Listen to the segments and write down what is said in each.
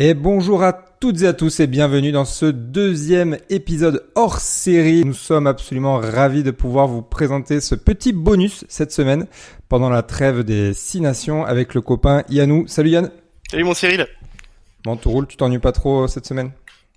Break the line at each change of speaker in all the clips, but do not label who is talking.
Et bonjour à toutes et à tous et bienvenue dans ce deuxième épisode hors série. Nous sommes absolument ravis de pouvoir vous présenter ce petit bonus cette semaine pendant la trêve des 6 nations avec le copain Yannou. Salut Yann.
Salut mon Cyril.
Bon, tout roule, tu t'ennuies pas trop cette semaine?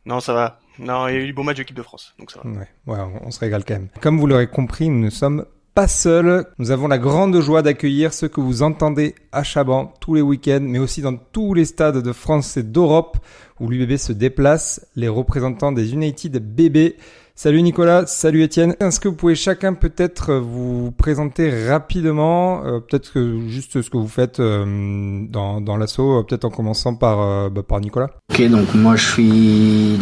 Non, ça va. Non, il y a eu du bon match de l'équipe de France, donc ça va.
Ouais, on se régale quand même. Comme vous l'aurez compris, nous ne sommes pas seuls. Nous avons la grande joie d'accueillir ceux que vous entendez à Chaban tous les week-ends, mais aussi dans tous les stades de France et d'Europe où l'UBB se déplace, les représentants des United BB. Salut Nicolas, salut Étienne. Est-ce que vous pouvez chacun peut-être vous présenter rapidement, peut-être que juste ce que vous faites dans l'asso, peut-être en commençant par Nicolas.
Ok, donc moi je suis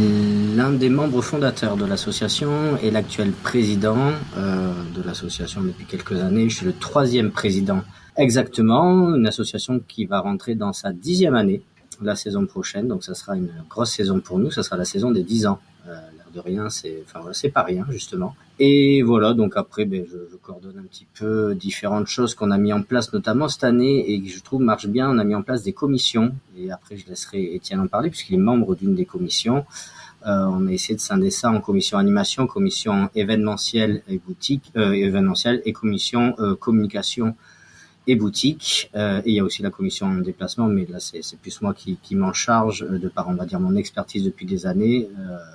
l'un des membres fondateurs de l'association et l'actuel président de l'association depuis quelques années. Je suis le 3e président exactement, une association qui va rentrer dans sa 10e année la saison prochaine, donc ça sera une grosse saison pour nous, ça sera la saison des 10 ans. L'air de rien, c'est pas rien justement. Et voilà, donc après je coordonne un petit peu différentes choses qu'on a mis en place notamment cette année et que je trouve marche bien. On a mis en place des commissions et après je laisserai Étienne en parler puisqu'il est membre d'une des commissions. On a essayé de scinder ça en commission animation, commission événementielle et boutique, événementielle et commission communication et boutique. Et il y a aussi la commission déplacement, mais là c'est plus moi qui m'en charge de par, on va dire, mon expertise depuis des années.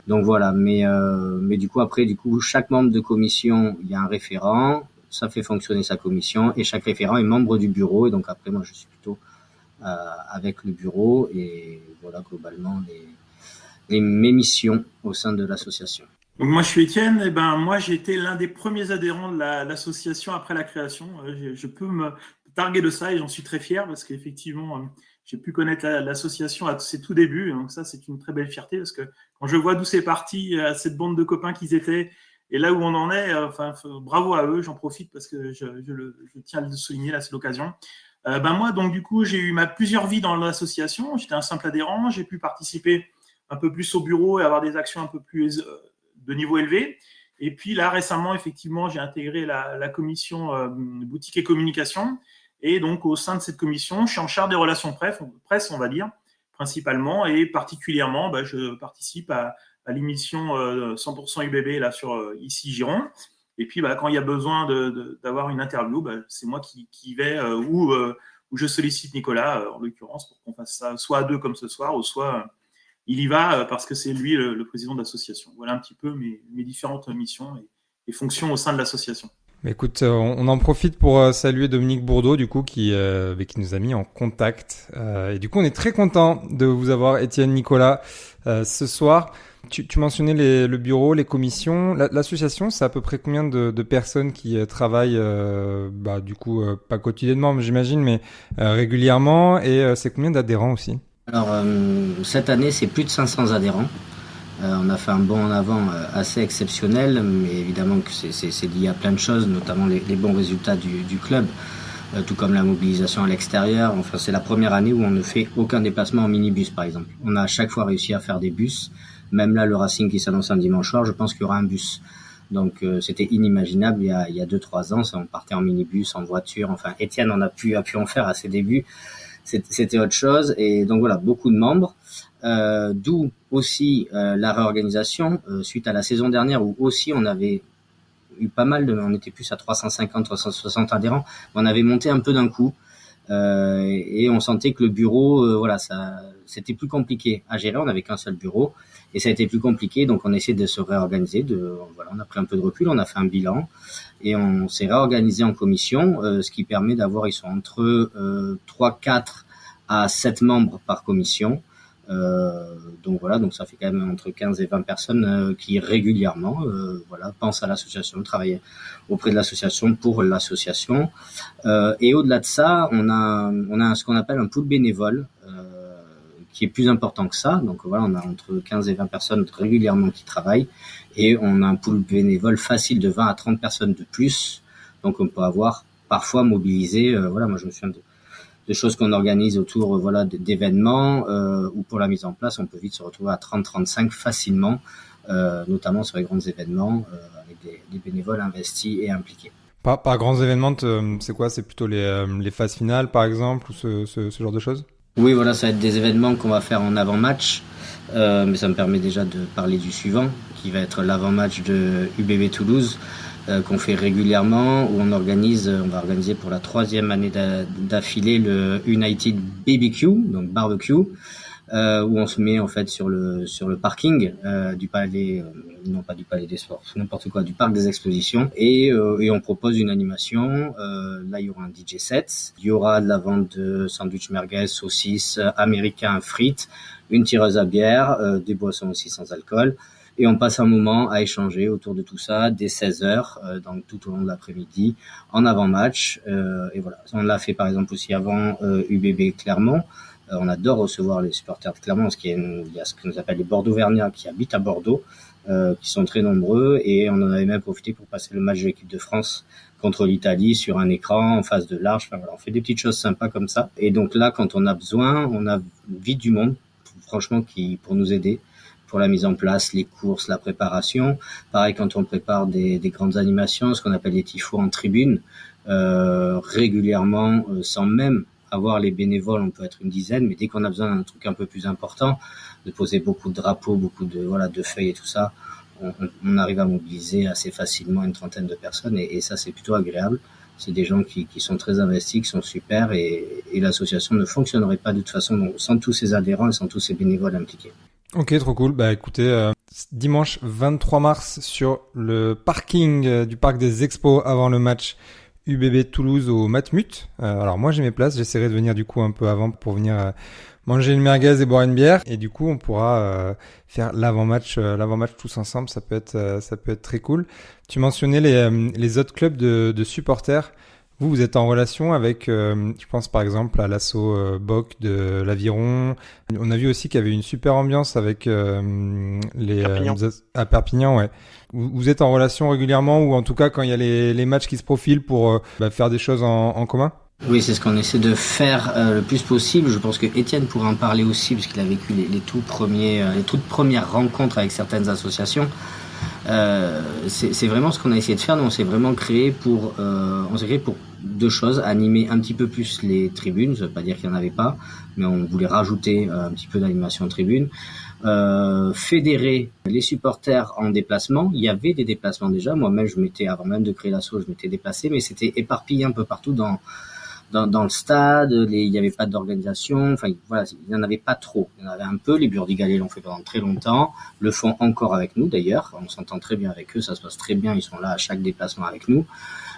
Donc voilà, mais du coup après chaque membre de commission, il y a un référent, ça fait fonctionner sa commission et chaque référent est membre du bureau et donc après moi je suis plutôt avec le bureau et voilà globalement mes missions au sein de l'association.
Donc moi je suis Étienne, et moi j'ai été l'un des premiers adhérents de l'association après la création. Je peux me targuer de ça et j'en suis très fier parce qu'effectivement j'ai pu connaître l'association à ses tout débuts, donc ça c'est une très belle fierté parce que quand je vois d'où c'est parti, cette bande de copains qu'ils étaient et là où on en est, bravo à eux, j'en profite parce que je tiens à le souligner, là c'est l'occasion. Moi donc du coup j'ai eu plusieurs vies dans l'association, j'étais un simple adhérent, j'ai pu participer un peu plus au bureau et avoir des actions un peu plus de niveau élevé. Et puis là, récemment, effectivement, j'ai intégré la commission boutique et communication. Et donc, au sein de cette commission, je suis en charge des relations presse, on va dire, principalement. Et particulièrement, je participe à l'émission 100% UBB là, sur ici Giron. Et puis, quand il y a besoin d'avoir une interview, c'est moi qui vais où je sollicite Nicolas, en l'occurrence, pour qu'on fasse ça soit à deux comme ce soir, ou soit... il y va parce que c'est lui le président de l'association. Voilà un petit peu mes différentes missions et fonctions au sein de l'association.
Écoute, on en profite pour saluer Dominique Bourdeau, du coup, qui nous a mis en contact. Et du coup, on est très content de vous avoir, Étienne, Nicolas, ce soir. Tu mentionnais le bureau, les commissions. L'association, c'est à peu près combien de personnes qui travaillent, du coup, pas quotidiennement, j'imagine, mais régulièrement. Et c'est combien d'adhérents aussi?
Alors, cette année, c'est plus de 500 adhérents. On a fait un bond en avant assez exceptionnel, mais évidemment que c'est lié à plein de choses, notamment les bons résultats du club, tout comme la mobilisation à l'extérieur. Enfin, c'est la première année où on ne fait aucun déplacement en minibus, par exemple. On a à chaque fois réussi à faire des bus. Même là, le Racing qui s'annonce un dimanche soir, je pense qu'il y aura un bus. Donc, c'était inimaginable il y a 2-3 ans. On partait en minibus, en voiture. Enfin, Étienne a pu en faire à ses débuts. C'était autre chose et donc voilà, beaucoup de membres, d'où aussi la réorganisation suite à la saison dernière où aussi on avait eu pas mal on était plus à 350, 360 adhérents, on avait monté un peu d'un coup et on sentait que le bureau, c'était plus compliqué à gérer, on n'avait qu'un seul bureau et ça a été plus compliqué, donc on essaie de se réorganiser, on a pris un peu de recul, on a fait un bilan et on s'est réorganisé en commission, ce qui permet d'avoir, ils sont entre 3-4 à 7 membres par commission. Donc ça fait quand même entre 15 et 20 personnes qui régulièrement pensent à l'association, travaillent auprès de l'association pour l'association. Et au-delà de ça, on a ce qu'on appelle un pool bénévole qui est plus important que ça. Donc voilà, on a entre 15 et 20 personnes régulièrement qui travaillent et on a un pool bénévole facile de 20 à 30 personnes de plus. Donc on peut avoir parfois mobilisé, moi je me souviens de choses qu'on organise autour d'événements où pour la mise en place, on peut vite se retrouver à 30-35 facilement, notamment sur les grands événements avec des bénévoles investis et impliqués.
Par grands événements, c'est quoi? C'est plutôt les phases finales, par exemple, ou ce genre de choses?
Oui, voilà, ça va être des événements qu'on va faire en avant-match, mais ça me permet déjà de parler du suivant, qui va être l'avant-match de UBB Toulouse, qu'on fait régulièrement, où on va organiser pour la 3e année d'affilée le United BBQ, donc barbecue, où on se met en fait sur le parking du palais, non pas du palais des sports, n'importe quoi, du parc des expositions, et on propose une animation. Là, il y aura un DJ set, il y aura de la vente de sandwich merguez, saucisses, américains, frites, une tireuse à bière, des boissons aussi sans alcool. Et on passe un moment à échanger autour de tout ça dès 16h, donc tout au long de l'après-midi, en avant-match. Et voilà, on l'a fait par exemple aussi avant UBB Clermont. On adore recevoir les supporters de Clermont, parce qu'il y a ce que nous appelle les Bordeaux-Vergnats qui habitent à Bordeaux, qui sont très nombreux, et on en avait même profité pour passer le match de l'équipe de France contre l'Italie sur un écran en face de l'Arche. Enfin, voilà, on fait des petites choses sympas comme ça. Et donc là, quand on a besoin, on a vite du monde, franchement, pour nous aider, pour la mise en place, les courses, la préparation. Pareil, quand on prépare des grandes animations, ce qu'on appelle les tifos en tribune, régulièrement, sans même avoir les bénévoles, on peut être une dizaine, mais dès qu'on a besoin d'un truc un peu plus important, de poser beaucoup de drapeaux, beaucoup de feuilles et tout ça, on arrive à mobiliser assez facilement une trentaine de personnes, et ça, c'est plutôt agréable. C'est des gens qui sont très investis, qui sont super, et l'association ne fonctionnerait pas de toute façon sans tous ses adhérents et sans tous ses bénévoles impliqués.
Ok, trop cool. Bah écoutez, dimanche 23 mars sur le parking du parc des Expos avant le match UBB Toulouse au Matmut. Alors moi j'ai mes places, j'essaierai de venir du coup un peu avant pour venir manger une merguez et boire une bière, et du coup on pourra faire l'avant-match tous ensemble. Ça peut être très cool. Tu mentionnais les autres clubs de supporters. Vous êtes en relation avec, je pense par exemple à l'asso BOC de l'Aviron. On a vu aussi qu'il y avait une super ambiance avec
Perpignan.
À Perpignan, ouais. Vous êtes en relation régulièrement, ou en tout cas quand il y a les matchs qui se profilent pour faire des choses en commun?
Oui, c'est ce qu'on essaie de faire le plus possible. Je pense que Étienne pourrait en parler aussi, parce qu'il a vécu les toutes premières rencontres avec certaines associations. C'est vraiment ce qu'on a essayé de faire. Nous, on s'est créé pour deux choses: animer un petit peu plus les tribunes. Ça veut pas dire qu'il n'y en avait pas, mais on voulait rajouter un petit peu d'animation en tribune. Fédérer les supporters en déplacement. Il y avait des déplacements déjà. Moi-même, avant même de créer l'asso, je m'étais déplacé, mais c'était éparpillé un peu partout dans le stade. Il n'y avait pas d'organisation. Enfin, voilà, il n'y en avait pas trop. Il y en avait un peu. Les Burdigalais l'ont fait pendant très longtemps. Le font encore avec nous, d'ailleurs. On s'entend très bien avec eux. Ça se passe très bien. Ils sont là à chaque déplacement avec nous.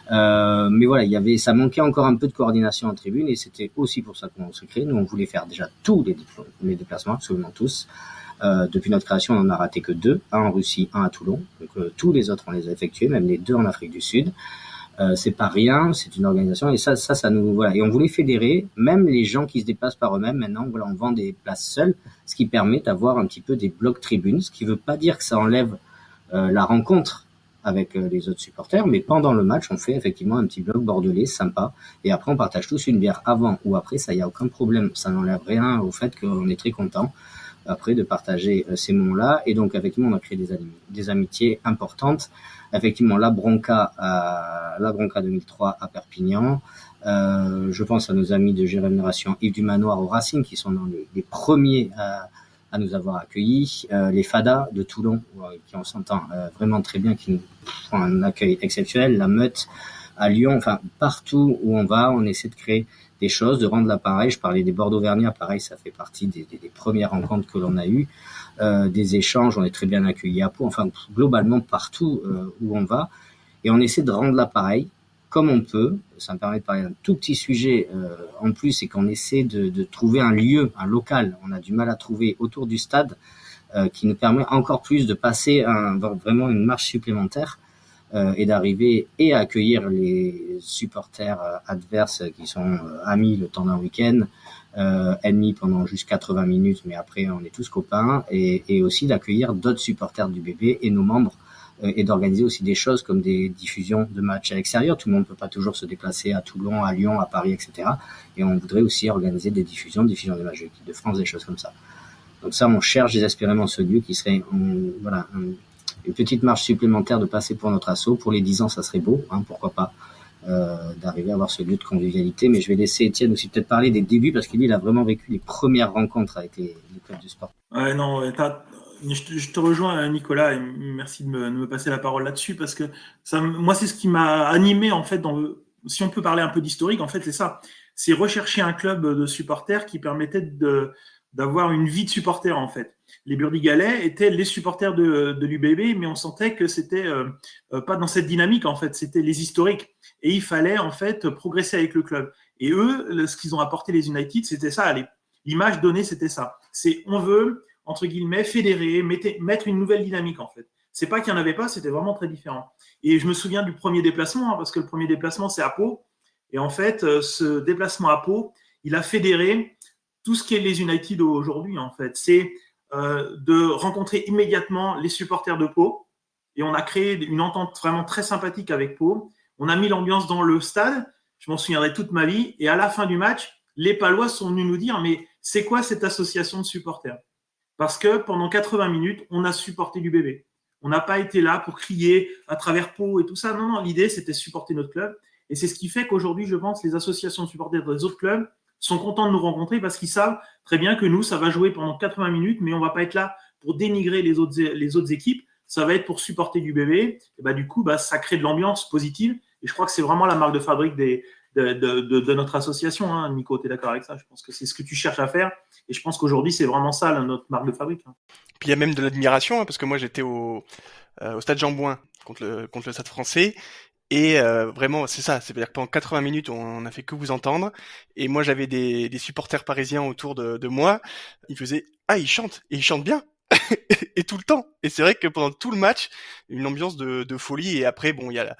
Mais voilà, ça manquait encore un peu de coordination en tribune, et c'était aussi pour ça qu'on s'est créé. Nous, on voulait faire déjà tous les déplacements, absolument tous. Depuis notre création, on en a raté que 2, un en Russie, un à Toulon. Donc tous les autres, on les a effectués, même les 2 en Afrique du Sud. C'est pas rien, c'est une organisation, et ça nous, voilà. Et on voulait fédérer même les gens qui se déplacent par eux-mêmes. Maintenant, voilà, on vend des places seules, ce qui permet d'avoir un petit peu des blocs tribunes, ce qui veut pas dire que ça enlève la rencontre avec les autres supporters, mais pendant le match, on fait effectivement un petit bloc bordelais sympa, et après on partage tous une bière avant ou après, ça y a aucun problème, ça n'enlève rien au fait qu'on est très content après de partager ces moments-là. Et donc effectivement, on a créé des amitiés importantes. Effectivement, la Bronca 2003 à Perpignan. Je pense à nos amis de Génération Yves du Manoir au Racing, qui sont dans les premiers à nous avoir accueillis. Les Fada de Toulon, qui on s'entend vraiment très bien, qui nous font un accueil exceptionnel. La Meute à Lyon, enfin partout où on va, on essaie de créer des choses, de rendre l'appareil. Je parlais des Bordeaux-Vergnats, pareil, ça fait partie des premières rencontres que l'on a eues, des échanges. On est très bien accueillis à Pau, enfin globalement partout où on va, et on essaie de rendre l'appareil comme on peut. Ça me permet de parler d'un tout petit sujet en plus, c'est qu'on essaie de trouver un lieu, un local. On a du mal à trouver autour du stade qui nous permet encore plus de passer vraiment une marche supplémentaire et d'arriver et à accueillir les supporters adverses qui sont amis le temps d'un week-end, ennemis pendant juste 80 minutes, mais après on est tous copains, et aussi d'accueillir d'autres supporters du BB et nos membres, et d'organiser aussi des choses comme des diffusions de matchs à l'extérieur. Tout le monde ne peut pas toujours se déplacer à Toulon, à Lyon, à Paris, etc. Et on voudrait aussi organiser des diffusions de matchs de l'équipe de France, des choses comme ça. Donc ça, on cherche désespérément ce lieu qui serait une petite marche supplémentaire de passer pour notre asso. Pour les 10 ans, ça serait beau, pourquoi pas. d'arriver à avoir ce lieu de convivialité. Mais je vais laisser Étienne aussi peut-être parler des débuts, parce qu'il a vraiment vécu les premières rencontres avec les clubs du sport.
Ouais, non, je te rejoins, Nicolas, et merci de me passer la parole là-dessus, parce que moi, c'est ce qui m'a animé, en fait, si on peut parler un peu d'historique, en fait, c'est ça. C'est rechercher un club de supporters qui permettait d'avoir une vie de supporter, en fait. Les Burdigallais étaient les supporters de l'UBB, mais on sentait que c'était pas dans cette dynamique, en fait. C'était les historiques. Et il fallait, en fait, progresser avec le club. Et eux, ce qu'ils ont apporté, les United, c'était ça. L'image donnée, c'était ça. On veut, entre guillemets, fédérer, mettre une nouvelle dynamique, en fait. C'est pas qu'il n'y en avait pas, c'était vraiment très différent. Et je me souviens du premier déplacement, parce que le premier déplacement, c'est à Pau. Et en fait, ce déplacement à Pau, il a fédéré tout ce qui est les United aujourd'hui, en fait. C'est de rencontrer immédiatement les supporters de Pau. Et on a créé une entente vraiment très sympathique avec Pau. On a mis l'ambiance dans le stade. Je m'en souviendrai toute ma vie. Et à la fin du match, les Palois sont venus nous dire, mais c'est quoi cette association de supporters? Parce que pendant 80 minutes, on a supporté l'UBB. On n'a pas été là pour crier à travers Pau et tout ça. Non, l'idée, c'était supporter notre club. Et c'est ce qui fait qu'aujourd'hui, je pense, les associations de supporters des autres clubs sont contents de nous rencontrer, parce qu'ils savent très bien que nous, ça va jouer pendant 80 minutes, mais on va pas être là pour dénigrer les autres équipes. Ça va être pour supporter l'UBB. Et du coup, ça crée de l'ambiance positive. Et je crois que c'est vraiment la marque de fabrique de notre association, hein. Nico, tu es d'accord avec ça? Je pense que c'est ce que tu cherches à faire, et je pense qu'aujourd'hui c'est vraiment ça notre marque de fabrique, hein.
Puis il y a même de l'admiration, hein, parce que moi j'étais au stade Jean-Bouin contre le Stade Français, et vraiment c'est ça, c'est-à-dire que pendant 80 minutes on a fait que vous entendre, et moi j'avais des supporters parisiens autour de moi, ils faisaient ils chantent, et ils chantent bien. Et tout le temps. Et c'est vrai que pendant tout le match, une ambiance de folie. Et après, bon, il y a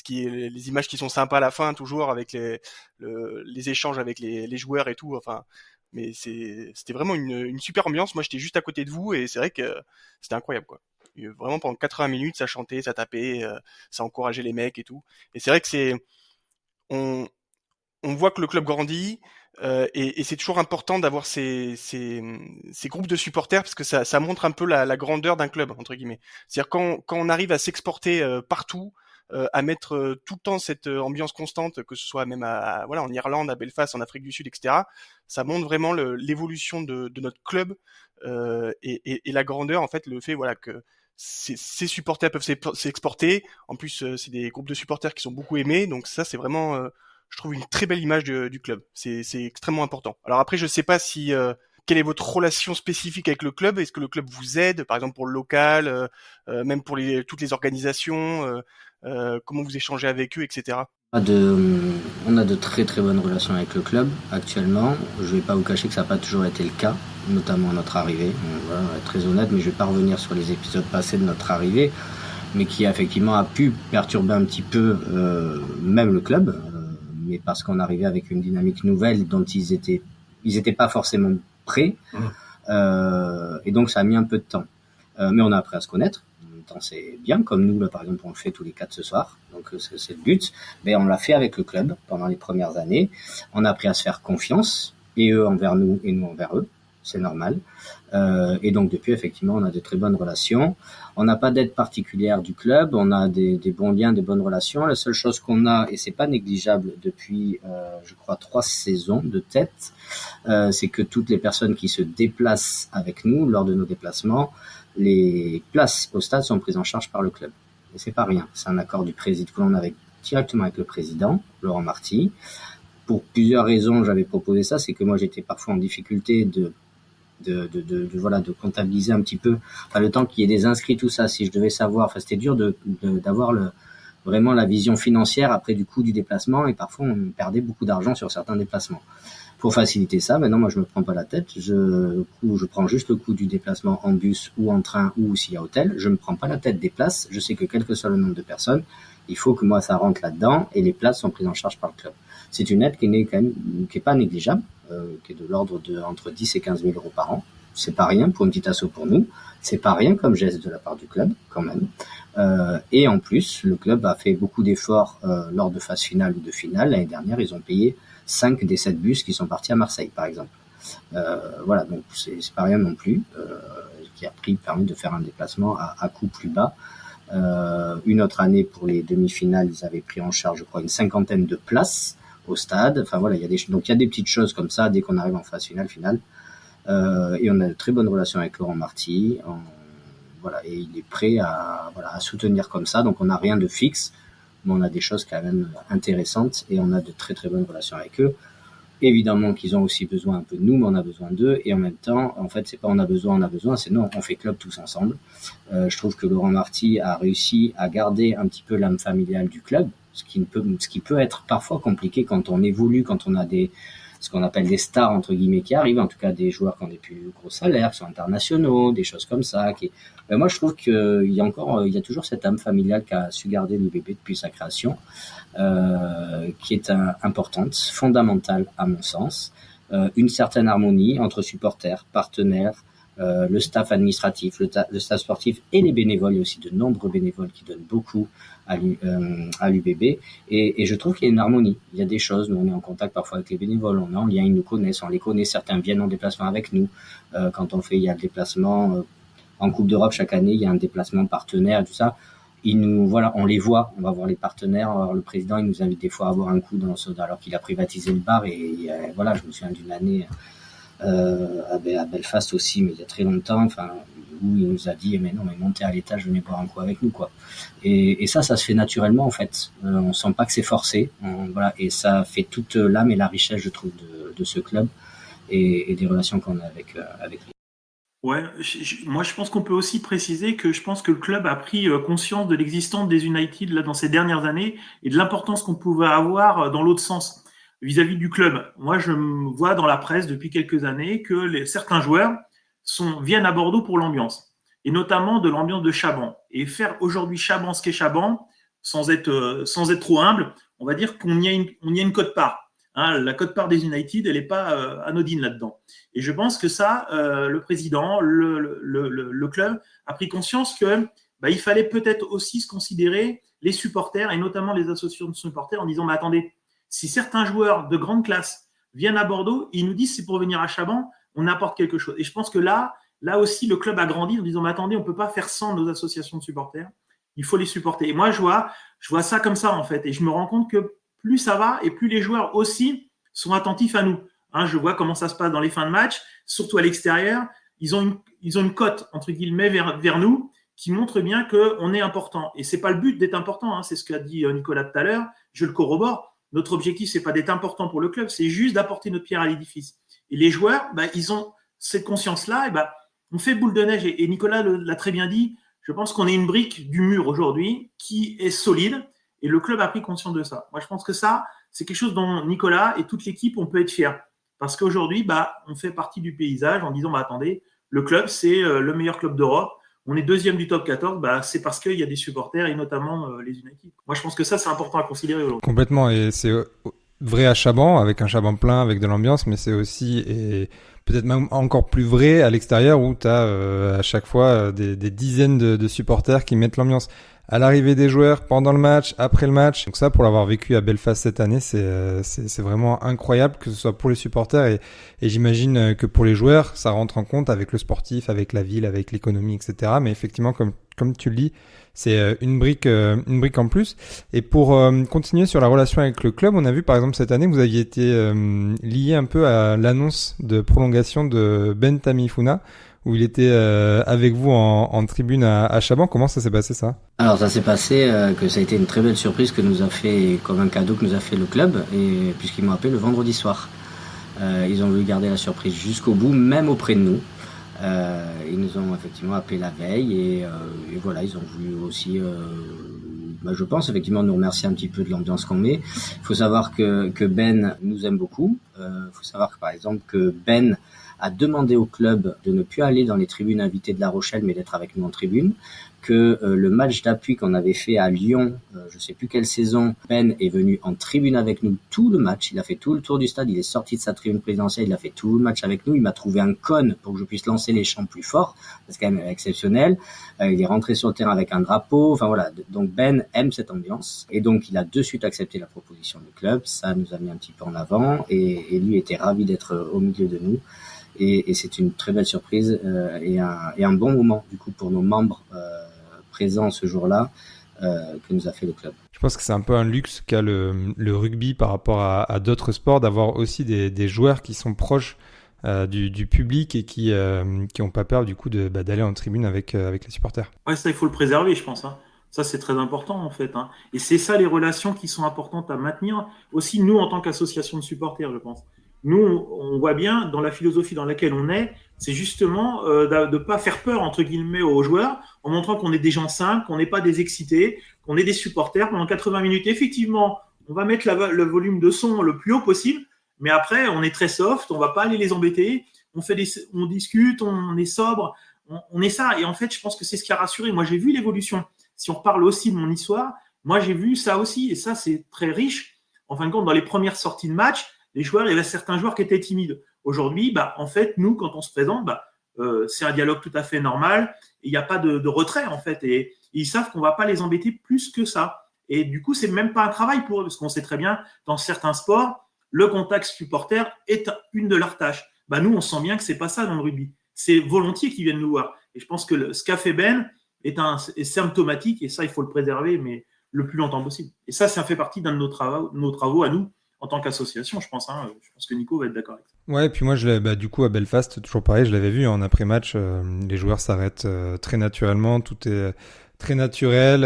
les images qui sont sympas à la fin, toujours avec les échanges avec les joueurs et tout. Enfin, mais c'était vraiment une super ambiance. Moi, j'étais juste à côté de vous, et c'est vrai que c'était incroyable, quoi. Et vraiment pendant 80 minutes, ça chantait, ça tapait, ça encourageait les mecs et tout. Et c'est vrai que on voit que le club grandit. Et c'est toujours important d'avoir ces groupes de supporters, parce que ça montre un peu la grandeur d'un club, entre guillemets. C'est-à-dire quand on arrive à s'exporter partout, à mettre tout le temps cette ambiance constante, que ce soit même en Irlande, à Belfast, en Afrique du Sud, etc. Ça montre vraiment l'évolution de notre club, et la grandeur, en fait, le fait que ces supporters peuvent s'exporter. En plus, c'est des groupes de supporters qui sont beaucoup aimés, donc ça, c'est vraiment je trouve une très belle image du club. C'est extrêmement important. Alors après, je sais pas si quelle est votre relation spécifique avec le club. Est-ce que le club vous aide, par exemple pour le local, même pour toutes les organisations, comment vous échangez avec eux, etc.
On a de très très bonnes relations avec le club actuellement. Je vais pas vous cacher que ça n'a pas toujours été le cas, notamment à notre arrivée. On va être très honnête, mais je vais pas revenir sur les épisodes passés de notre arrivée, mais qui effectivement a pu perturber un petit peu même le club. Mais parce qu'on arrivait avec une dynamique nouvelle dont ils étaient pas forcément prêts, et donc ça a mis un peu de temps. Mais on a appris à se connaître. En même temps, c'est bien, comme nous, là, par exemple, on le fait tous les 4 ce soir, donc c'est le but. Mais on l'a fait avec le club pendant les premières années. On a appris à se faire confiance, et eux envers nous, et nous envers eux. C'est normal. Et donc depuis, effectivement, on a de très bonnes relations. On n'a pas d'aide particulière du club, on a des bons liens, des bonnes relations. La seule chose qu'on a, et c'est pas négligeable depuis, je crois, 3 saisons de tête, c'est que toutes les personnes qui se déplacent avec nous lors de nos déplacements, les places au stade sont prises en charge par le club. Et c'est pas rien. C'est un accord du président que l'on a directement avec le président, Laurent Marty. Pour plusieurs raisons, j'avais proposé ça, c'est que moi j'étais parfois en difficulté de comptabiliser un petit peu, le temps qu'il y ait des inscrits, tout ça, si je devais savoir, c'était dur d'avoir vraiment la vision financière après du coût du déplacement, et parfois on perdait beaucoup d'argent sur certains déplacements. Pour faciliter ça, maintenant moi je me prends pas la tête, je prends juste le coût du déplacement en bus ou en train, ou s'il y a hôtel, je me prends pas la tête des places, je sais que quel que soit le nombre de personnes, il faut que moi ça rentre là-dedans, et les places sont prises en charge par le club. C'est une aide qui est pas négligeable, qui est de l'ordre de entre 10 et 15 000 euros par an. C'est pas rien pour une petite asso pour nous. C'est pas rien comme geste de la part du club, quand même. Et en plus, le club a fait beaucoup d'efforts lors de phase finale ou de finale. L'année dernière, ils ont payé 5 des 7 bus qui sont partis à Marseille, par exemple. Donc c'est pas rien non plus, qui a permis de faire un déplacement à coût plus bas. Une autre année, pour les demi-finales, ils avaient pris en charge, je crois, une 50aine de places au stade. Enfin voilà, donc il y a des petites choses comme ça dès qu'on arrive en phase finale. Et on a de très bonnes relations avec Laurent Marty. Voilà, et il est prêt à soutenir comme ça. Donc on n'a rien de fixe, mais on a des choses quand même intéressantes et on a de très très bonnes relations avec eux. Évidemment qu'ils ont aussi besoin un peu de nous, mais on a besoin d'eux. Et en même temps, en fait, c'est pas on a besoin, c'est non, on fait club tous ensemble. Je trouve que Laurent Marty a réussi à garder un petit peu l'âme familiale du club, ce qui peut être parfois compliqué quand on évolue, quand on a ce qu'on appelle des stars entre guillemets qui arrivent, en tout cas des joueurs qui ont des plus gros salaires, qui sont internationaux, des choses comme ça. Moi, je trouve qu'il y a toujours cette âme familiale qu'a su garder l'UBB depuis sa création, qui est importante, fondamentale à mon sens. Une certaine harmonie entre supporters, partenaires, le staff administratif, le staff sportif et les bénévoles. Il y a aussi de nombreux bénévoles qui donnent beaucoup à l'UBB et je trouve qu'il y a une harmonie. Il y a des choses, nous on est en contact parfois avec les bénévoles, on est en lien, ils nous connaissent, on les connaît, certains viennent en déplacement avec nous. Quand il y a le déplacement en Coupe d'Europe chaque année, il y a un déplacement partenaire et tout ça. On les voit, on va voir les partenaires. Alors, le président, il nous invite des fois à boire un coup alors qu'il a privatisé le bar et voilà, je me souviens d'une année à Belfast aussi, mais il y a très longtemps, où il nous a dit mais montez à l'étage, venez boire un coup avec nous quoi. Et ça se fait naturellement en fait. On sent pas que c'est forcé, et ça fait toute l'âme et la richesse, je trouve, de ce club et des relations qu'on a avec lui.
Ouais, moi je pense qu'on peut aussi préciser que je pense que le club a pris conscience de l'existence des United là dans ces dernières années et de l'importance qu'on pouvait avoir dans l'autre sens vis-à-vis du club. Moi je me vois dans la presse depuis quelques années que certains joueurs viennent à Bordeaux pour l'ambiance et notamment de l'ambiance de Chaban. Et faire aujourd'hui Chaban ce qu'est Chaban, sans être trop humble, on va dire qu'on y a une cote-part. La cote-part des United, elle n'est pas anodine là-dedans. Et je pense que ça, le président, le club a pris conscience que il fallait peut-être aussi se considérer les supporters et notamment les associations de supporters en disant mais attendez, si certains joueurs de grande classe viennent à Bordeaux, ils nous disent c'est pour venir à Chaban, on apporte quelque chose. Et je pense que là aussi, le club a grandi en disant mais attendez, on ne peut pas faire sans nos associations de supporters, il faut les supporter. Et moi, je vois ça comme ça en fait. Et je me rends compte que plus ça va et plus les joueurs aussi sont attentifs à nous. Je vois comment ça se passe dans les fins de match, surtout à l'extérieur. Ils ont une cote, entre guillemets, vers nous qui montre bien qu'on est important. Et c'est pas le but d'être important, c'est ce qu'a dit Nicolas tout à l'heure, je le corrobore. Notre objectif, c'est pas d'être important pour le club, c'est juste d'apporter notre pierre à l'édifice. Et les joueurs, ils ont cette conscience-là, et on fait boule de neige. Et Nicolas l'a très bien dit, je pense qu'on est une brique du mur aujourd'hui qui est solide. Et le club a pris conscience de ça. Moi, je pense que ça, c'est quelque chose dont Nicolas et toute l'équipe, on peut être fiers. Parce qu'aujourd'hui, on fait partie du paysage en disant, attendez, le club, c'est le meilleur club d'Europe. On est deuxième du top 14, c'est parce qu'il y a des supporters et notamment les United. Moi, je pense que ça, c'est important à considérer aujourd'hui.
Complètement, et c'est vrai à Chaban, avec un Chaban plein, avec de l'ambiance, mais c'est aussi, et peut-être même encore plus vrai à l'extérieur où tu as à chaque fois des dizaines de supporters qui mettent l'ambiance à l'arrivée des joueurs, pendant le match, après le match. Donc ça, pour l'avoir vécu à Belfast cette année, c'est vraiment incroyable, que ce soit pour les supporters et j'imagine que pour les joueurs, ça rentre en compte avec le sportif, avec la ville, avec l'économie, etc. Mais effectivement, comme tu le dis, c'est une brique en plus. Et pour continuer sur la relation avec le club, on a vu par exemple cette année que vous aviez été lié un peu à l'annonce de prolongation de Ben Tamifuna, où il était avec vous en tribune à Chaban. Comment ça s'est passé ça ?
Alors ça s'est passé que ça a été une très belle surprise que nous a fait, comme un cadeau que nous a fait le club, et puisqu'ils m'ont appelé le vendredi soir. Ils ont voulu garder la surprise jusqu'au bout, même auprès de nous. Ils nous ont effectivement appelé la veille et voilà, ils ont voulu aussi, je pense effectivement nous remercier un petit peu de l'ambiance qu'on met. Il faut savoir que Ben nous aime beaucoup. Il faut savoir que par exemple que Ben a demandé au club de ne plus aller dans les tribunes invitées de La Rochelle, mais d'être avec nous en tribune, que le match d'appui qu'on avait fait à Lyon, je sais plus quelle saison, Ben est venu en tribune avec nous tout le match, il a fait tout le tour du stade, il est sorti de sa tribune présidentielle, il a fait tout le match avec nous, il m'a trouvé un cône pour que je puisse lancer les chants plus fort, c'est quand même exceptionnel, il est rentré sur le terrain avec un drapeau, donc Ben aime cette ambiance, et donc il a de suite accepté la proposition du club, ça nous a mis un petit peu en avant, et lui était ravi d'être au milieu de nous. Et c'est une très belle surprise et un bon moment du coup pour nos membres présent ce jour-là que nous a fait le club.
Je pense que c'est un peu un luxe qu'a le rugby par rapport à d'autres sports, d'avoir aussi des joueurs qui sont proches du public et qui ont pas peur du coup d'aller en tribune avec les supporters.
Ouais, ça, il faut le préserver, je pense. Ça, c'est très important, en fait. Et c'est ça, les relations qui sont importantes à maintenir. Aussi, nous, en tant qu'association de supporters, je pense. Nous, on voit bien, dans la philosophie dans laquelle on est, c'est justement de ne pas faire peur, entre guillemets, aux joueurs, en montrant qu'on est des gens simples, qu'on n'est pas des excités, qu'on est des supporters. Pendant 80 minutes, effectivement, on va mettre le volume de son le plus haut possible, mais après, on est très soft, on ne va pas aller les embêter, on discute, on est sobre, on est ça. Et en fait, je pense que c'est ce qui a rassuré. Moi, j'ai vu l'évolution. Si on reparle aussi de mon histoire, moi, j'ai vu ça aussi, et ça, c'est très riche. En fin de compte, dans les premières sorties de match, il y avait certains joueurs qui étaient timides. Aujourd'hui, en fait, nous, quand on se présente, c'est un dialogue tout à fait normal. Il n'y a pas de retrait, en fait. Et ils savent qu'on ne va pas les embêter plus que ça. Et du coup, ce n'est même pas un travail pour eux, parce qu'on sait très bien, dans certains sports, le contact supporter est une de leurs tâches. Nous, on sent bien que ce n'est pas ça dans le rugby. C'est volontiers qu'ils viennent nous voir. Et je pense que ce qu'a fait Ben est symptomatique, et ça, il faut le préserver, mais le plus longtemps possible. Et ça fait partie d'un de nos travaux à nous, en tant qu'association, je pense. Je pense que Nico va être d'accord avec ça.
Ouais, et puis moi, du coup, à Belfast, toujours pareil, je l'avais vu en après-match, les joueurs s'arrêtent très naturellement, tout est très naturel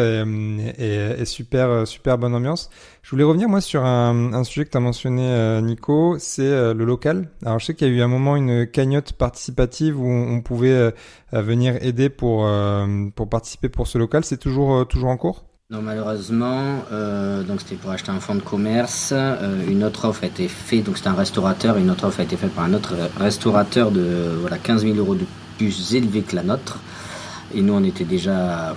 et super bonne ambiance. Je voulais revenir, moi, sur un sujet que tu as mentionné, Nico, c'est le local. Alors, je sais qu'il y a eu un moment une cagnotte participative où on pouvait venir aider pour participer pour ce local. C'est toujours en cours ?
Non, malheureusement, donc c'était pour acheter un fonds de commerce. Une autre offre a été faite, donc c'était un restaurateur. Une autre offre a été faite par un autre restaurateur de 15 000 euros de plus élevé que la nôtre. Et nous, on était déjà,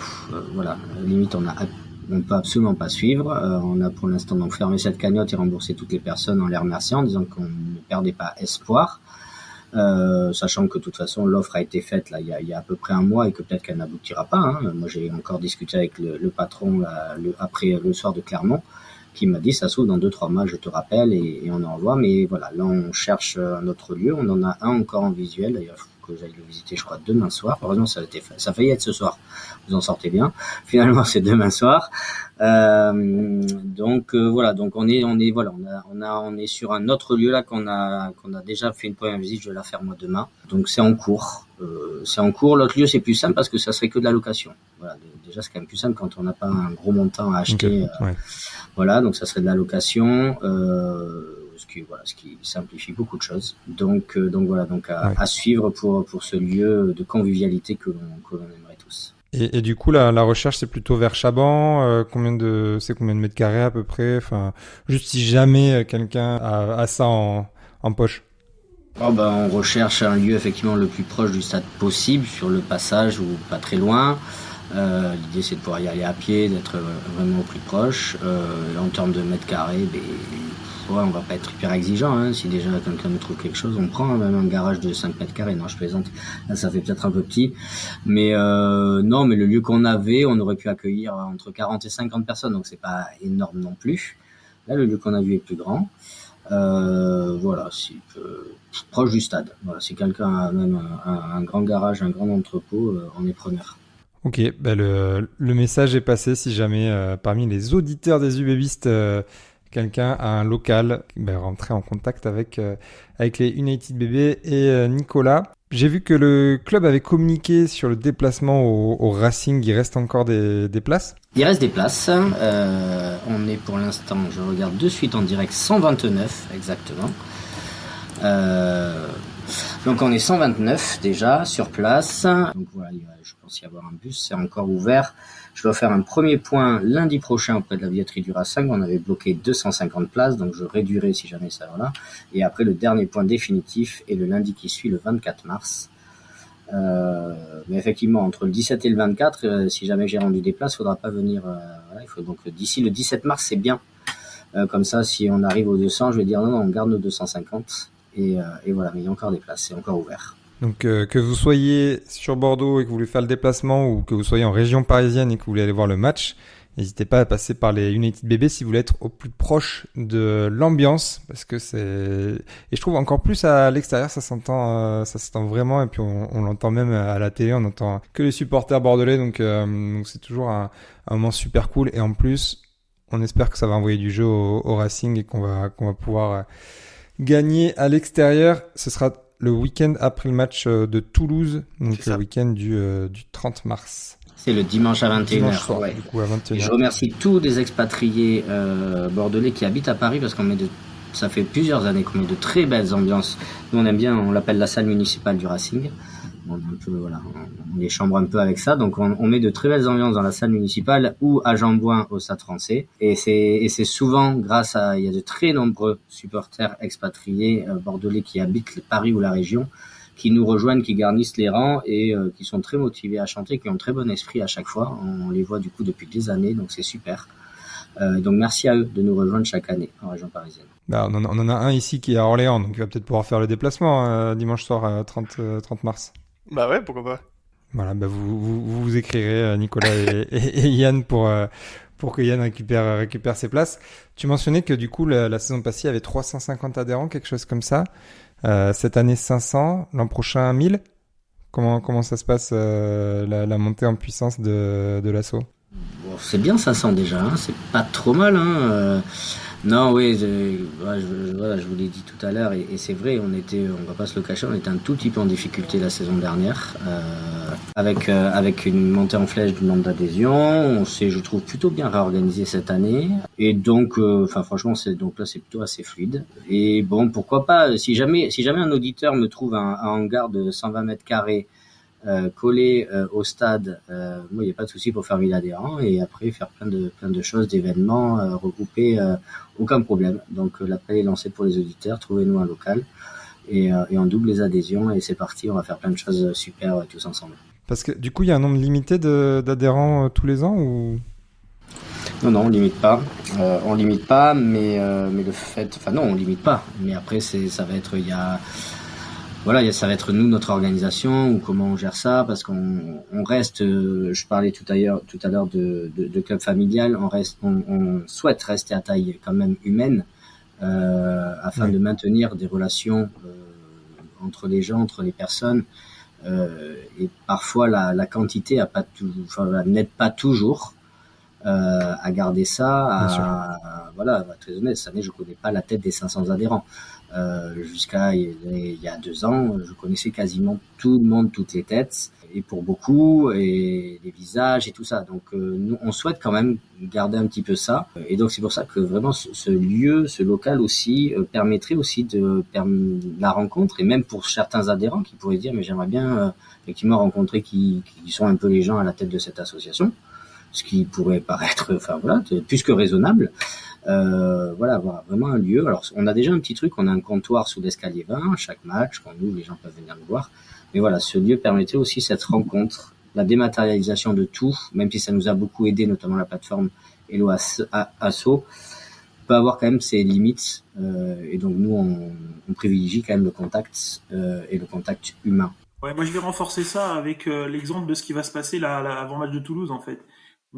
limite, on peut absolument pas suivre. On a pour l'instant donc fermé cette cagnotte et remboursé toutes les personnes en les remerciant, en disant qu'on ne perdait pas espoir. Sachant que de toute façon l'offre a été faite là il y a à peu près un mois et que peut-être qu'elle n'aboutira pas. Moi j'ai encore discuté avec le patron après le soir de Clermont qui m'a dit ça s'ouvre dans 2-3 mois, je te rappelle, et on envoie. Mais voilà, là on cherche un autre lieu, on en a un encore en visuel, d'ailleurs il faut que j'aille le visiter je crois demain soir. Heureusement ça a failli être ce soir, vous en sortez bien, finalement c'est demain soir. Donc on est sur un autre lieu là qu'on a déjà fait une première visite, je vais la faire moi demain. Donc c'est en cours. L'autre lieu c'est plus simple parce que ça serait que de la location. Voilà, déjà c'est quand même plus simple quand on n'a pas un gros montant à acheter.
Okay, ouais.
Voilà, donc ça serait de la location, ce qui simplifie beaucoup de choses. Donc à suivre pour ce lieu de convivialité que l'on aimerait tous.
Et du coup, la recherche, c'est plutôt vers Chaban. Combien de mètres carrés à peu près? Enfin, juste si jamais quelqu'un a ça en poche.
On recherche un lieu effectivement le plus proche du stade possible, sur le passage ou pas très loin. L'idée c'est de pouvoir y aller à pied, d'être vraiment au plus proche. En termes de mètres carrés, on va pas être hyper exigeant. Si déjà quelqu'un nous trouve quelque chose, on prend même un garage de 5 mètres carrés. Non, je plaisante. Là, ça fait peut-être un peu petit. Mais mais le lieu qu'on avait, on aurait pu accueillir entre 40 et 50 personnes. Donc c'est pas énorme non plus. Là, le lieu qu'on a vu est plus grand. Proche du stade. Voilà, si quelqu'un a même un grand garage, un grand entrepôt, on est preneur.
Ok, le message est passé. Si jamais parmi les auditeurs des UBBistes, quelqu'un a un local, rentrez en contact avec les United BB et Nicolas. J'ai vu que le club avait communiqué sur le déplacement au Racing. Il reste encore des places?
Il reste des places. On est pour l'instant, je regarde de suite en direct, 129 exactement. Donc on est 129 déjà sur place. Donc voilà, je pense y avoir un bus, c'est encore ouvert. Je dois faire un premier point lundi prochain auprès de la billetterie du Racing. On avait bloqué 250 places, donc je réduirai si jamais ça va là. Et après le dernier point définitif est le lundi qui suit, le 24 mars. Mais effectivement, entre le 17 et le 24, si jamais j'ai rendu des places, il faudra pas venir. Il faut donc d'ici le 17 mars, c'est bien. Comme ça, si on arrive aux 200, je vais dire non, on garde nos 250. Et voilà, mais il y a encore des places, c'est encore ouvert.
Donc que vous soyez sur Bordeaux et que vous voulez faire le déplacement, ou que vous soyez en région parisienne et que vous voulez aller voir le match, N'hésitez pas à passer par les United BB si vous voulez être au plus proche de l'ambiance, parce que et je trouve encore plus à l'extérieur, ça s'entend vraiment, et puis on l'entend même à la télé, on entend que les supporters bordelais, donc c'est toujours un moment super cool, et en plus, on espère que ça va envoyer du jeu au Racing et qu'on va pouvoir gagner à l'extérieur. Ce sera le week-end après le match de Toulouse, donc le week-end du 30 mars.
C'est le dimanche à 21h.
Dimanche soir, du coup, à 21h.
Je remercie tous les expatriés bordelais qui habitent à Paris parce ça fait plusieurs années qu'on met de très belles ambiances. Nous, on aime bien, on l'appelle la salle municipale du Racing. On les chambre un peu avec ça. Donc, on met de très belles ambiances dans la salle municipale ou à Jambouin au Stade Français. Et c'est souvent il y a de très nombreux supporters expatriés bordelais qui habitent Paris ou la région, qui nous rejoignent, qui garnissent les rangs et qui sont très motivés à chanter, qui ont un très bon esprit à chaque fois. On les voit du coup depuis des années, donc c'est super. Donc merci à eux de nous rejoindre chaque année en région parisienne.
Bah, on en a un ici qui est à Orléans, donc il va peut-être pouvoir faire le déplacement dimanche soir 30 mars.
Bah ouais, pourquoi pas.
Voilà, bah vous écrirez Nicolas et Yann pour que Yann récupère ses places. Tu mentionnais que du coup la saison passée il y avait 350 adhérents, quelque chose comme ça. Cette année 500, l'an prochain 1000. Comment ça se passe la montée en puissance de l'asso?
Bon, c'est bien 500 déjà, hein, c'est pas trop mal. Non, oui, je vous l'ai dit tout à l'heure, et c'est vrai, on va pas se le cacher, on était un tout petit peu en difficulté la saison dernière, avec une montée en flèche du nombre d'adhésions. On s'est, je trouve, plutôt bien réorganisé cette année, et donc, franchement, c'est plutôt assez fluide. Et bon, pourquoi pas, si jamais un auditeur me trouve un hangar de 120 mètres carrés collé au stade, moi il n'y a pas de souci pour faire 1000 adhérents et après faire plein de choses, d'événements regroupés, aucun problème. Donc l'appel est lancé pour les auditeurs, trouvez-nous un local et on double les adhésions et c'est parti, on va faire plein de choses super tous ensemble.
Parce que du coup il y a un nombre limité d'adhérents tous les ans ou?
Non, on limite pas. Mais le fait, non, on limite pas. Mais après ça va être ça va être nous, notre organisation, ou comment on gère ça, parce qu'on reste, je parlais tout à l'heure de club familial, on souhaite rester à taille quand même humaine, afin de maintenir des relations entre les gens, entre les personnes, et parfois la quantité n'aide pas toujours à garder ça. Voilà, très honnête, cette année je connais pas la tête des 500 adhérents. Jusqu'à il y a 2 ans, je connaissais quasiment tout le monde, toutes les têtes, et pour beaucoup, et les visages et tout ça. Donc nous, on souhaite quand même garder un petit peu ça. Et donc c'est pour ça que vraiment ce local aussi permettrait aussi de la rencontre, et même pour certains adhérents qui pourraient dire mais j'aimerais bien effectivement rencontrer qui sont un peu les gens à la tête de cette association, ce qui pourrait paraître plus que raisonnable. Avoir vraiment un lieu. Alors, on a déjà un petit truc, on a un comptoir sous l'escalier 20, chaque match, quand les gens peuvent venir nous voir. Mais voilà, ce lieu permettait aussi cette rencontre, la dématérialisation de tout, même si ça nous a beaucoup aidé, notamment la plateforme Hello Asso, peut avoir quand même ses limites, et donc nous, on privilégie quand même le contact, et le contact humain.
Ouais, moi je vais renforcer ça avec l'exemple de ce qui va se passer là avant match de Toulouse en fait.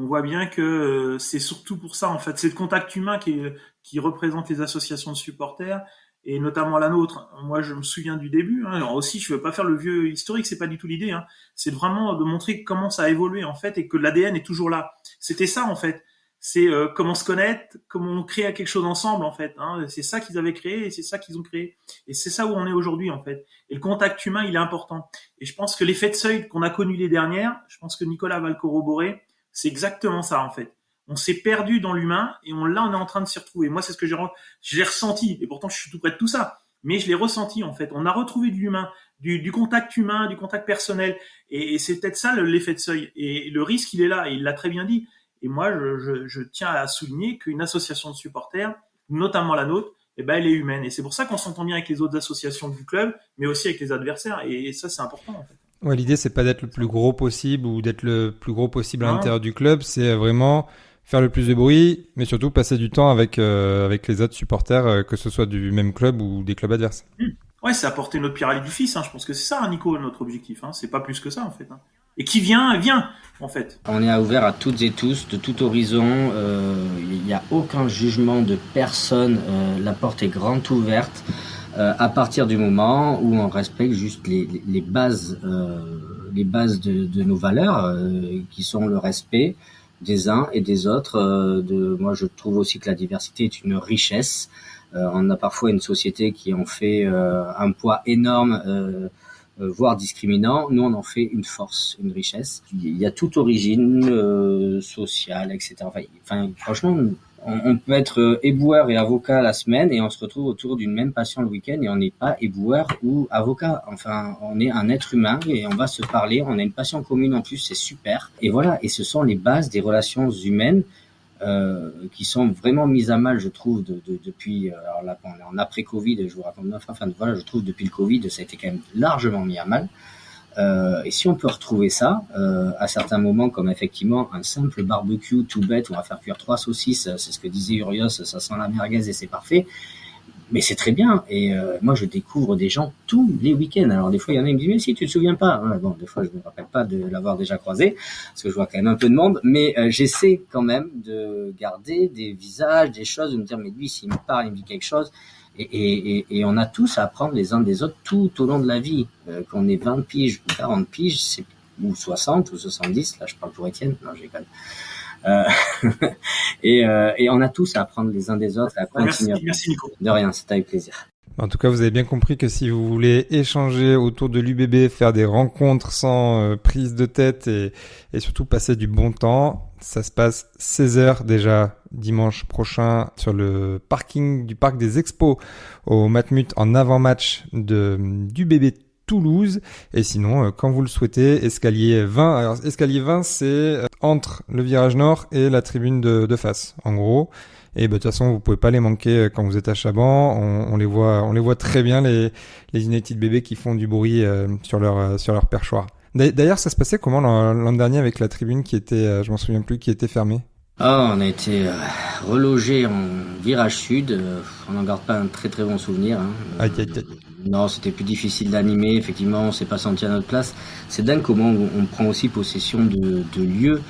On voit bien que c'est surtout pour ça en fait, c'est le contact humain qui représente les associations de supporters et notamment la nôtre. Moi je me souviens du début, alors aussi je veux pas faire le vieux historique, c'est pas du tout l'idée, c'est vraiment de montrer comment ça a évolué en fait et que l'ADN est toujours là. C'était ça en fait, c'est comment se connaître, comment on crée quelque chose ensemble en fait. C'est ça qu'ils avaient créé et c'est ça qu'ils ont créé et c'est ça où on est aujourd'hui en fait. Et le contact humain il est important. Et je pense que l'effet de seuil qu'on a connu les dernières, je pense que Nicolas va le corroborer. C'est exactement ça en fait. On s'est perdu dans l'humain et on est en train de s'y retrouver. Moi, c'est ce que j'ai ressenti. Et pourtant, je suis tout près de tout ça. Mais je l'ai ressenti en fait. On a retrouvé de l'humain, du contact humain, du contact personnel. Et c'est peut-être ça l'effet de seuil. Et le risque, il est là. Et il l'a très bien dit. Et moi, je tiens à souligner qu'une association de supporters, notamment la nôtre, elle est humaine. Et c'est pour ça qu'on s'entend bien avec les autres associations du club, mais aussi avec les adversaires. Et ça, c'est important en fait.
Ouais, l'idée c'est pas d'être le plus gros possible ou d'être le plus gros possible à l'intérieur du club, c'est vraiment faire le plus de bruit, mais surtout passer du temps avec les autres supporters, que ce soit du même club ou des clubs adverses.
Ouais, c'est apporter notre pierre à l'édifice. Je pense que c'est ça, Nico, notre objectif. C'est pas plus que ça en fait. Et qui vient, en fait.
On est ouvert à toutes et tous, de tout horizon. Il n'y a aucun jugement de personne. La porte est grande ouverte. À partir du moment où on respecte juste les bases de nos valeurs, qui sont le respect des uns et des autres. Moi, je trouve aussi que la diversité est une richesse. On a parfois une société qui en fait un poids énorme, voire discriminant. Nous, on en fait une force, une richesse. Il y a toute origine sociale, etc. Enfin, franchement, on peut être éboueur et avocat la semaine et on se retrouve autour d'une même passion le week-end et on n'est pas éboueur ou avocat. Enfin, on est un être humain et on va se parler. On a une passion commune en plus, c'est super. Et voilà, et ce sont les bases des relations humaines qui sont vraiment mises à mal, je trouve, depuis. Alors là, on est en après-Covid, je vous raconte. Enfin, voilà, je trouve depuis le Covid, ça a été quand même largement mis à mal. Et si on peut retrouver ça à certains moments, comme effectivement un simple barbecue tout bête où on va faire cuire 3 saucisses, c'est ce que disait Urios, ça sent la merguez et c'est parfait. Mais c'est très bien. Et moi, je découvre des gens tous les week-ends. Alors des fois, il y en a qui me disent mais si tu te souviens pas. Bon, des fois, je me rappelle pas de l'avoir déjà croisé parce que je vois quand même un peu de monde. Mais j'essaie quand même de garder des visages, des choses, de me dire mais lui, s'il me parle, il me dit quelque chose. Et on a tous à apprendre les uns des autres tout au long de la vie. Qu'on ait 20 piges ou 40 piges, ou 60 ou 70, là je parle pour Étienne, non je déconne. Et on a tous à apprendre les uns des autres, à continuer.
Merci Nico.
De rien, c'est avec plaisir.
En tout cas, vous avez bien compris que si vous voulez échanger autour de l'UBB, faire des rencontres sans prise de tête et surtout passer du bon temps, ça se passe 16h déjà dimanche prochain sur le parking du Parc des Expos au Matmut en avant-match d'UBB Toulouse. Et sinon, quand vous le souhaitez, escalier 20. Alors, escalier 20, c'est entre le virage nord et la tribune de face, en gros. Et de toute façon, vous pouvez pas les manquer quand vous êtes à Chaban. On les voit très bien les United bébés qui font du bruit sur leur perchoir. D'ailleurs, ça se passait comment l'an dernier avec la tribune qui était, je m'en souviens plus, qui était fermée?
On a été relogé en virage sud. On n'en garde pas un très très bon souvenir.
Aïe.
Non, c'était plus difficile d'animer. Effectivement, on s'est pas senti à notre place. C'est dingue comment on prend aussi possession de lieux.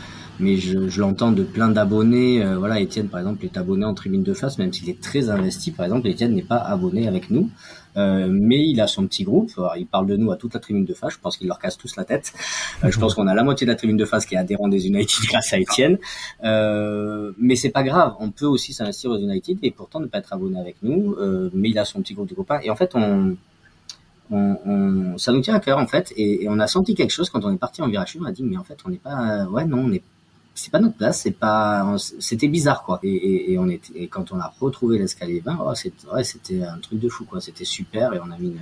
Mais je l'entends de plein d'abonnés. Voilà, Étienne, par exemple, est abonné en tribune de face, même s'il est très investi. Par exemple, Étienne n'est pas abonné avec nous. Mais il a son petit groupe. Alors, il parle de nous à toute la tribune de face. Je pense qu'il leur casse tous la tête. Je pense qu'on a la moitié de la tribune de face qui est adhérent des United grâce à Étienne. Mais c'est pas grave. On peut aussi s'investir aux United et pourtant ne pas être abonné avec nous. Mais il a son petit groupe de copains. Et en fait, ça nous tient à cœur, en fait. Et on a senti quelque chose quand on est parti en virage. On a dit, mais en fait, on n'est pas, c'est pas notre place, c'était bizarre, quoi. Et quand on a retrouvé l'escalier 20, c'était un truc de fou, quoi. C'était super et on a mis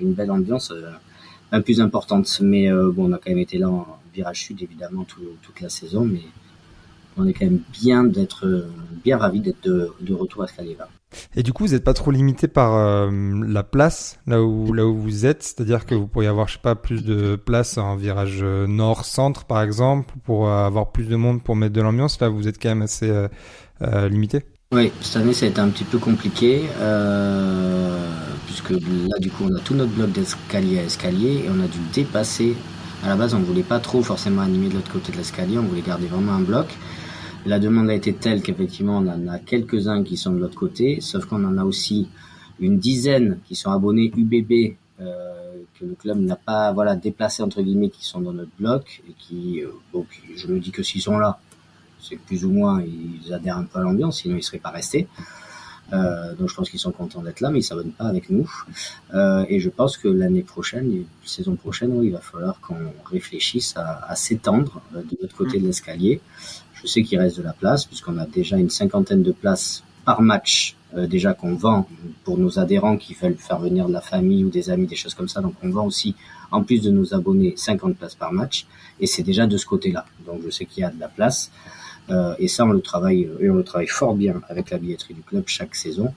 une belle ambiance, un plus importante. Mais bon, on a quand même été là en virage sud, évidemment, toute la saison, mais on est quand même bien ravis d'être de retour à escalier 20.
Et du coup, vous n'êtes pas trop limité par la place là où vous êtes, c'est-à-dire que vous pourriez avoir, je sais pas, plus de place en virage nord-centre par exemple, pour avoir plus de monde pour mettre de l'ambiance. Là, vous êtes quand même assez limité.
Oui, cette année ça a été un petit peu compliqué puisque là du coup on a tout notre bloc d'escalier à escalier et on a dû dépasser. À la base, on voulait pas trop forcément animer de l'autre côté de l'escalier, on voulait garder vraiment un bloc. La demande a été telle qu'effectivement on en a quelques-uns qui sont de l'autre côté, sauf qu'on en a aussi une dizaine qui sont abonnés UBB que le club n'a pas déplacé entre guillemets, qui sont dans notre bloc et qui je me dis que s'ils sont là, c'est que plus ou moins ils adhèrent un peu à l'ambiance, sinon ils seraient pas restés. Donc je pense qu'ils sont contents d'être là, mais ils s'abonnent pas avec nous. Et je pense que l'année prochaine, saison prochaine, il va falloir qu'on réfléchisse à s'étendre de l'autre côté de l'escalier. Je sais qu'il reste de la place, puisqu'on a déjà une 50aine de places par match, déjà qu'on vend pour nos adhérents qui veulent faire venir de la famille ou des amis, des choses comme ça. Donc on vend aussi, en plus de nos abonnés, 50 places par match. Et c'est déjà de ce côté-là. Donc je sais qu'il y a de la place. Et ça, on le travaille fort bien avec la billetterie du club chaque saison.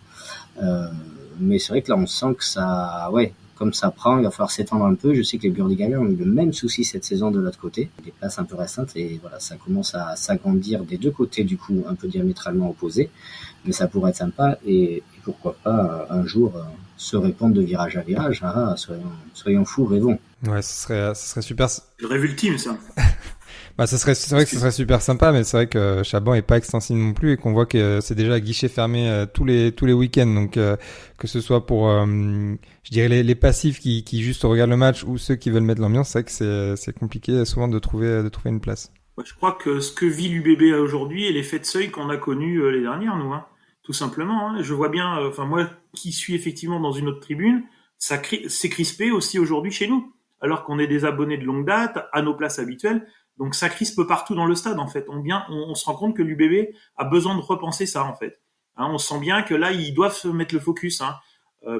Mais c'est vrai que là, on sent que ça, comme ça prend, il va falloir s'étendre un peu. Je sais que les Burdigaliens ont eu le même souci cette saison de l'autre côté, des places un peu restantes, et voilà, ça commence à s'agrandir des deux côtés, du coup, un peu diamétralement opposés, mais ça pourrait être sympa, et pourquoi pas un jour se répondre de virage à virage. Soyons fous, rêvons.
Ouais, ce serait super.
J'aurais vu le team, ça.
Bah, c'est vrai que ce serait super sympa, mais c'est vrai que Chaban est pas extensible non plus et qu'on voit que c'est déjà à guichet fermé tous les week-ends. Donc que ce soit pour, je dirais les passifs qui juste regardent le match ou ceux qui veulent mettre l'ambiance, c'est vrai que c'est compliqué souvent de trouver une place.
Ouais, je crois que ce que vit l'UBB aujourd'hui est l'effet de seuil qu'on a connu les dernières, nous, hein. Tout simplement. Hein. Je vois bien, moi qui suis effectivement dans une autre tribune, c'est crispé aussi aujourd'hui chez nous, alors qu'on est des abonnés de longue date à nos places habituelles. Donc ça crispe partout dans le stade en fait. On se rend compte que l'UBB a besoin de repenser ça en fait. Hein, on sent bien que là ils doivent se mettre le focus, hein,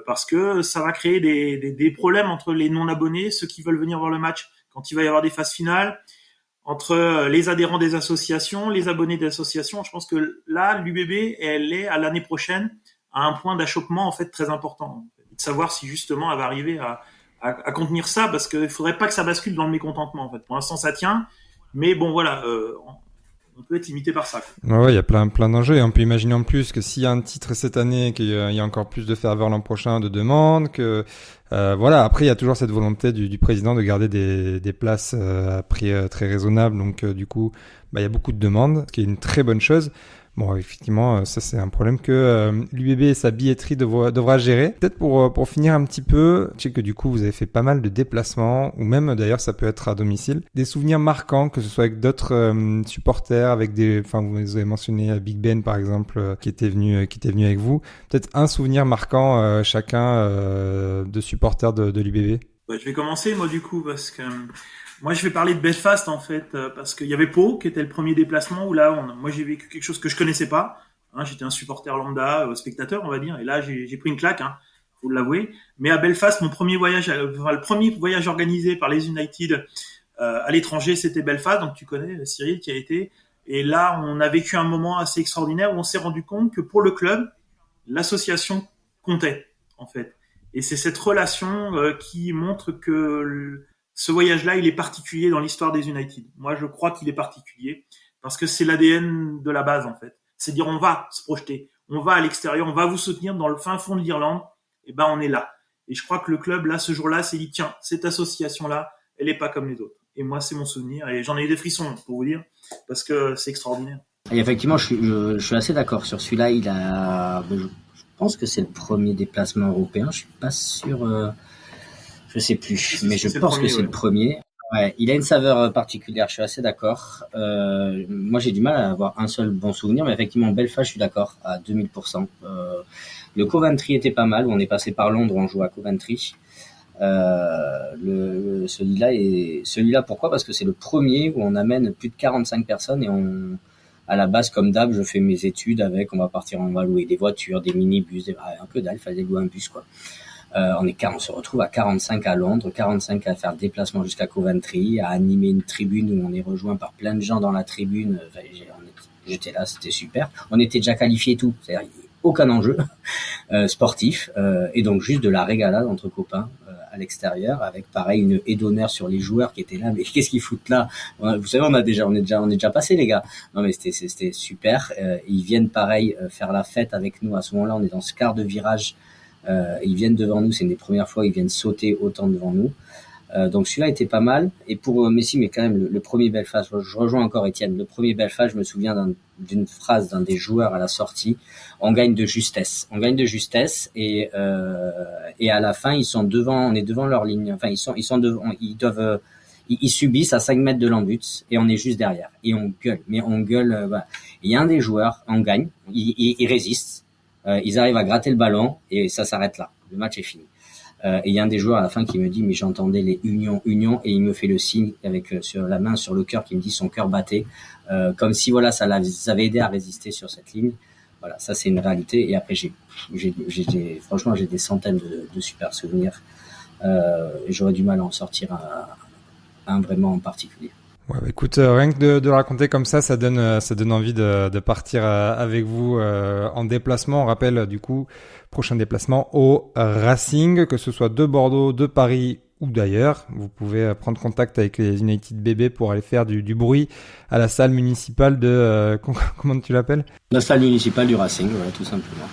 parce que ça va créer des problèmes entre les non-abonnés, ceux qui veulent venir voir le match quand il va y avoir des phases finales, entre les adhérents des associations, les abonnés des associations. Je pense que là l'UBB elle est à l'année prochaine à un point d'achoppement en fait très important, de savoir si justement elle va arriver à contenir ça, parce qu'il faudrait pas que ça bascule dans le mécontentement en fait. Pour l'instant ça tient. Mais bon, voilà, on peut être limité par ça.
Ouais, il y a plein d'enjeux. Et on peut imaginer en plus que s'il y a un titre cette année, qu'il y a encore plus de ferveur l'an prochain, de demandes, que voilà. Après, il y a toujours cette volonté du président de garder des places à prix très raisonnable. Donc, du coup, il y a beaucoup de demandes, ce qui est une très bonne chose. Bon, effectivement, ça c'est un problème que l'UBB et sa billetterie devra gérer. Peut-être pour finir un petit peu, je sais que du coup vous avez fait pas mal de déplacements, ou même d'ailleurs ça peut être à domicile. Des souvenirs marquants, que ce soit avec d'autres supporters, avec vous avez mentionné Big Ben par exemple, qui était venu avec vous. Peut-être un souvenir marquant chacun de supporters de l'UBB.
Je vais commencer moi du coup, parce que moi, je vais parler de Belfast en fait, parce qu'il y avait Pau qui était le premier déplacement où là, moi j'ai vécu quelque chose que je connaissais pas. Hein, j'étais un supporter lambda, spectateur, on va dire, et là j'ai pris une claque, hein, faut l'avouer. Mais à Belfast, le premier voyage organisé par les United à l'étranger, c'était Belfast. Donc tu connais Cyril qui a été. Et là, on a vécu un moment assez extraordinaire où on s'est rendu compte que pour le club, l'association comptait en fait. Et c'est cette relation qui montre que ce voyage-là, il est particulier dans l'histoire des United. Moi, je crois qu'il est particulier parce que c'est l'ADN de la base, en fait. C'est dire, on va se projeter, on va à l'extérieur, on va vous soutenir dans le fin fond de l'Irlande. Et ben, on est là. Et je crois que le club, là, ce jour-là, s'est dit, tiens, cette association-là, elle est pas comme les autres. Et moi, c'est mon souvenir. Et j'en ai eu des frissons, pour vous dire, parce que c'est extraordinaire.
Et effectivement, je suis assez d'accord sur celui-là. Je pense que c'est le premier déplacement européen. Je suis pas sûr. Je sais plus, mais je pense que c'est le premier. Ouais, il a une saveur particulière, je suis assez d'accord. Moi, j'ai du mal à avoir un seul bon souvenir, mais effectivement, Belfast, je suis d'accord, à 2000%. Le Coventry était pas mal, où on est passé par Londres, on joue à Coventry. Celui-là, pourquoi? Parce que c'est le premier où on amène plus de 45 personnes et à la base, comme d'hab, je fais mes études on va louer des voitures, des minibus, un peu dalle, il fallait louer un bus, quoi. On se retrouve à 45 à Londres, 45 à faire le déplacement jusqu'à Coventry, à animer une tribune où on est rejoint par plein de gens dans la tribune. J'étais là, c'était super. On était déjà qualifiés et tout, c'est-à-dire aucun enjeu sportif, et donc juste de la régalade entre copains à l'extérieur, avec pareil une haie d'honneur sur les joueurs qui étaient là. Mais qu'est-ce qu'ils foutent là? Vous savez, on est déjà passé, les gars. Non mais c'était super. Ils viennent pareil faire la fête avec nous à ce moment-là. On est dans ce quart de virage. Ils viennent devant nous, c'est une des premières fois ils viennent sauter autant devant nous. Donc celui-là était pas mal. Et pour Messi, mais quand même le premier Belfast, je rejoins encore Étienne. Le premier Belfast, je me souviens d'une phrase d'un des joueurs à la sortie: on gagne de justesse. On gagne de justesse et à la fin on est devant leur ligne. Enfin ils subissent à 5 mètres de l'embut et on est juste derrière et on gueule. Mais on gueule. Voilà. Il y a un des joueurs, on gagne, ils résistent. Ils arrivent à gratter le ballon et ça s'arrête là. Le match est fini. Et il y a un des joueurs à la fin qui me dit, mais j'entendais les unions, et il me fait le signe avec sur la main sur le cœur qui me dit son cœur battait, comme si voilà ça l'avait aidé à résister sur cette ligne. Voilà, ça c'est une réalité. Et après franchement j'ai des centaines de super souvenirs. Et j'aurais du mal à en sortir un vraiment en particulier.
Ouais, bah écoute, rien que de le raconter comme ça donne envie de partir avec vous en déplacement. On rappelle du coup, prochain déplacement au Racing, que ce soit de Bordeaux, de Paris ou d'ailleurs. Vous pouvez prendre contact avec les United BB pour aller faire du bruit à la salle municipale de comment tu l'appelles?
La salle municipale du Racing, voilà, tout simplement.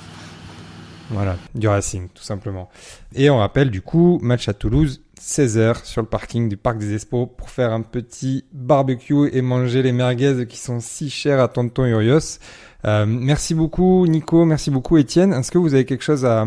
Voilà, du Racing, tout simplement. Et on rappelle du coup, match à Toulouse, 16h sur le parking du Parc des Expos pour faire un petit barbecue et manger les merguez qui sont si chères à Tonton Urios. Merci beaucoup Nico, merci beaucoup Étienne. Est-ce que vous avez quelque chose à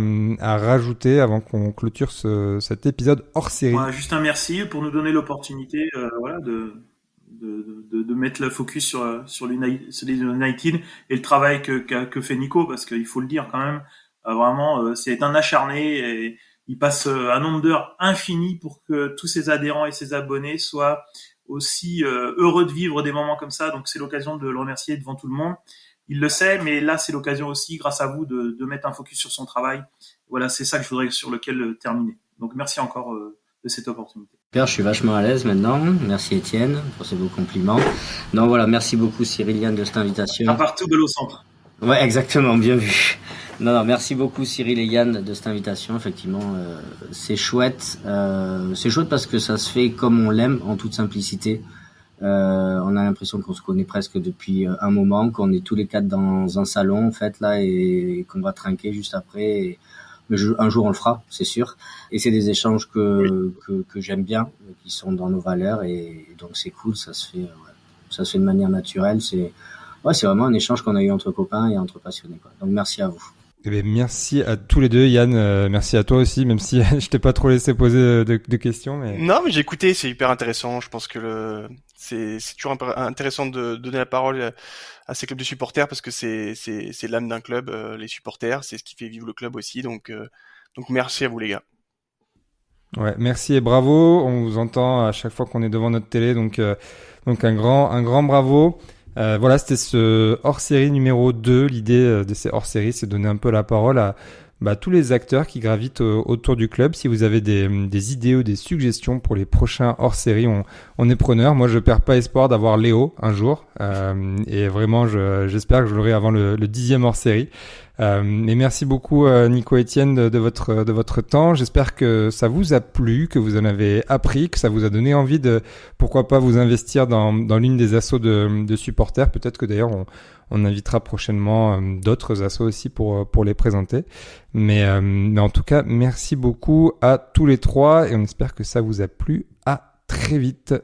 rajouter avant qu'on clôture cet épisode hors série?
Ouais, juste un merci pour nous donner l'opportunité voilà, de mettre le focus sur les United et le travail que fait Nico, parce qu'il faut le dire quand même, vraiment c'est un acharné et il passe un nombre d'heures infini pour que tous ses adhérents et ses abonnés soient aussi heureux de vivre des moments comme ça. Donc c'est l'occasion de le remercier devant tout le monde. Il le sait, mais là c'est l'occasion aussi, grâce à vous, de mettre un focus sur son travail. Voilà, c'est ça que je voudrais sur lequel terminer. Donc merci encore de cette opportunité.
Pierre, je suis vachement à l'aise maintenant. Merci Étienne pour ces beaux compliments. Non, voilà, merci beaucoup Cyril Yann de cette invitation.
À partout, balle au centre.
Ouais, exactement, bien vu. Non, merci beaucoup Cyril et Yann de cette invitation. Effectivement, c'est chouette. C'est chouette parce que ça se fait comme on l'aime, en toute simplicité. On a l'impression qu'on se connaît presque depuis un moment, qu'on est tous les quatre dans un salon en fait là et qu'on va trinquer juste après. Mais un jour on le fera, c'est sûr. Et c'est des échanges que j'aime bien, qui sont dans nos valeurs et donc c'est cool. Ça se fait de manière naturelle. C'est vraiment un échange qu'on a eu entre copains et entre passionnés, quoi. Donc merci à vous.
Eh bien, merci à tous les deux, Yann. Merci à toi aussi, même si je t'ai pas trop laissé poser de questions. Mais...
Non, mais j'ai écouté, c'est hyper intéressant. Je pense que c'est toujours intéressant de donner la parole à ces clubs de supporters parce que c'est l'âme d'un club, les supporters, c'est ce qui fait vivre le club aussi. Donc merci à vous les gars.
Ouais, merci et bravo. On vous entend à chaque fois qu'on est devant notre télé, donc un grand bravo. Voilà, c'était ce hors-série numéro 2. L'idée de ces hors-séries, c'est de donner un peu la parole à tous les acteurs qui gravitent autour du club. Si vous avez des idées ou des suggestions pour les prochains hors-séries, on est preneur. Moi, je perds pas espoir d'avoir Léo un jour. Et vraiment, j'espère que je l'aurai avant le 10e hors-série. Et merci beaucoup Nico et Étienne de votre temps. J'espère que ça vous a plu, que vous en avez appris, que ça vous a donné envie de pourquoi pas vous investir dans l'une des assos de supporters. Peut-être que d'ailleurs on invitera prochainement d'autres assos aussi pour les présenter. Mais en tout cas, merci beaucoup à tous les trois et on espère que ça vous a plu. À très vite.